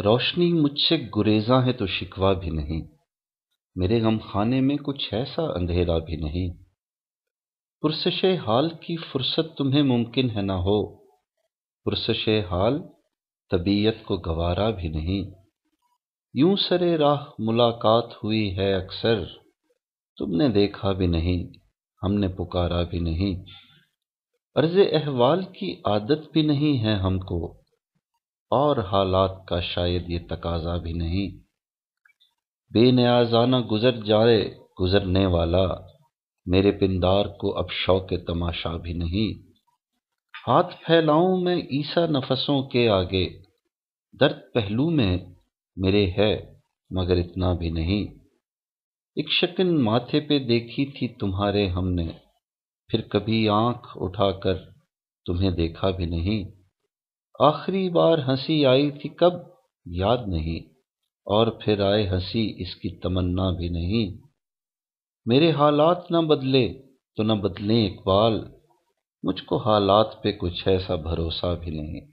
روشنی مجھ سے گریزاں ہے تو شکوہ بھی نہیں، میرے غم خانے میں کچھ ایسا اندھیرا بھی نہیں۔ پرسش حال کی فرصت تمہیں ممکن ہے نہ ہو، پرسش حال طبیعت کو گوارا بھی نہیں۔ یوں سرے راہ ملاقات ہوئی ہے اکثر، تم نے دیکھا بھی نہیں، ہم نے پکارا بھی نہیں۔ عرض احوال کی عادت بھی نہیں ہے ہم کو، اور حالات کا شاید یہ تقاضا بھی نہیں۔ بے نیازانہ گزر جائے گزرنے والا، میرے پندار کو اب شوق تماشا بھی نہیں۔ ہاتھ پھیلاؤں میں عیسیٰ نفسوں کے آگے، درد پہلو میں میرے ہے مگر اتنا بھی نہیں۔ ایک شکن ماتھے پہ دیکھی تھی تمہارے ہم نے، پھر کبھی آنکھ اٹھا کر تمہیں دیکھا بھی نہیں۔ آخری بار ہنسی آئی تھی کب یاد نہیں، اور پھر آئے ہنسی اس کی تمنا بھی نہیں۔ میرے حالات نہ بدلے تو نہ بدلیں اقبال، مجھ کو حالات پہ کچھ ایسا بھروسہ بھی نہیں۔